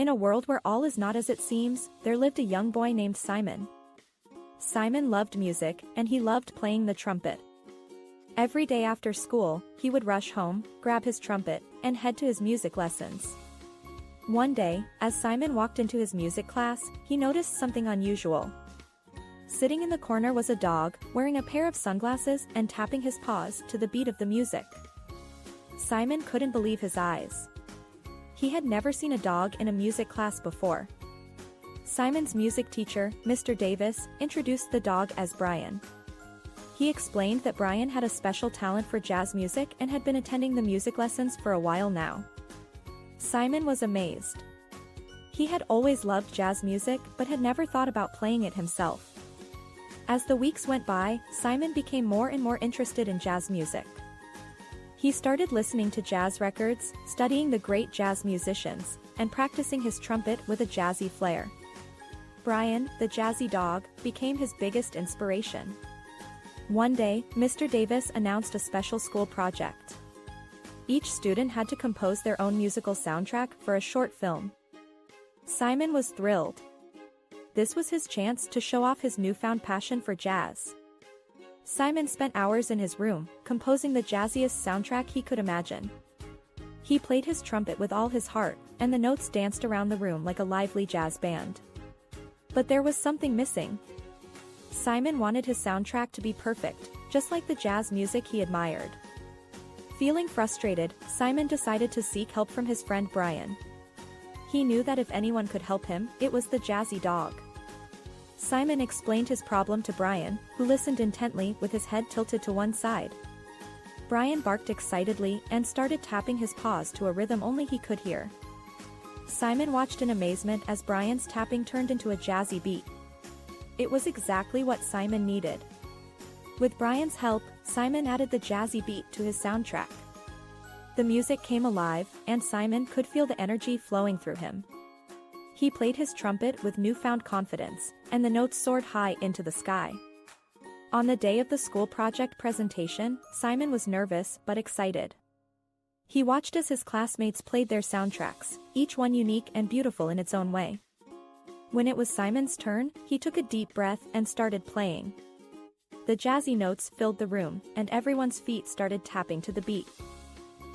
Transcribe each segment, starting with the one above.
In a world where all is not as it seems, there lived a young boy named Simon. Simon loved music, and he loved playing the trumpet. Every day after school, he would rush home, grab his trumpet, and head to his music lessons. One day, as Simon walked into his music class, he noticed something unusual. Sitting in the corner was a dog, wearing a pair of sunglasses and tapping his paws to the beat of the music. Simon couldn't believe his eyes. He had never seen a dog in a music class before. Simon's music teacher, Mr. Davis, introduced the dog as Brian. He explained that Brian had a special talent for jazz music and had been attending the music lessons for a while now. Simon was amazed. He had always loved jazz music but had never thought about playing it himself. As the weeks went by, Simon became more and more interested in jazz music. He started listening to jazz records, studying the great jazz musicians, and practicing his trumpet with a jazzy flair. Brian, the jazzy dog, became his biggest inspiration. One day, Mr. Davis announced a special school project. Each student had to compose their own musical soundtrack for a short film. Simon was thrilled. This was his chance to show off his newfound passion for jazz. Simon spent hours in his room, composing the jazziest soundtrack he could imagine. He played his trumpet with all his heart, and the notes danced around the room like a lively jazz band. But there was something missing. Simon wanted his soundtrack to be perfect, just like the jazz music he admired. Feeling frustrated, Simon decided to seek help from his friend Brian. He knew that if anyone could help him, it was the jazzy dog. Simon explained his problem to Brian, who listened intently with his head tilted to one side. Brian barked excitedly and started tapping his paws to a rhythm only he could hear. Simon watched in amazement as Brian's tapping turned into a jazzy beat. It was exactly what Simon needed. With Brian's help, Simon added the jazzy beat to his soundtrack. The music came alive, and Simon could feel the energy flowing through him. He played his trumpet with newfound confidence, and the notes soared high into the sky. On the day of the school project presentation, Simon was nervous but excited. He watched as his classmates played their soundtracks, each one unique and beautiful in its own way. When it was Simon's turn, he took a deep breath and started playing. The jazzy notes filled the room, and everyone's feet started tapping to the beat.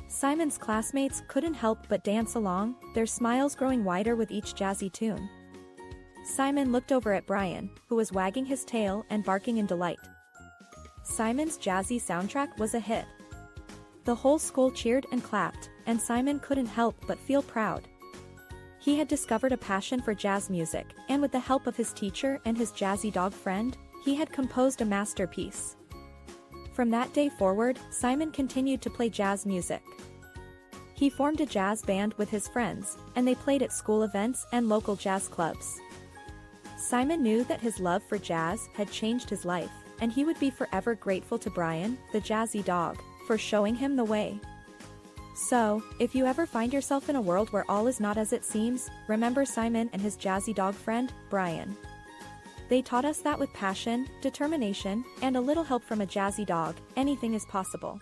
Simon's classmates couldn't help but dance along, their smiles growing wider with each jazzy tune. Simon looked over at Brian, who was wagging his tail and barking in delight. Simon's jazzy soundtrack was a hit. The whole school cheered and clapped, and Simon couldn't help but feel proud. He had discovered a passion for jazz music, and with the help of his teacher and his jazzy dog friend, he had composed a masterpiece. From that day forward, Simon continued to play jazz music. He formed a jazz band with his friends, and they played at school events and local jazz clubs. Simon knew that his love for jazz had changed his life, and he would be forever grateful to Brian, the jazzy dog, for showing him the way. So, if you ever find yourself in a world where all is not as it seems, remember Simon and his jazzy dog friend, Brian. They taught us that with passion, determination, and a little help from a jazzy dog, anything is possible.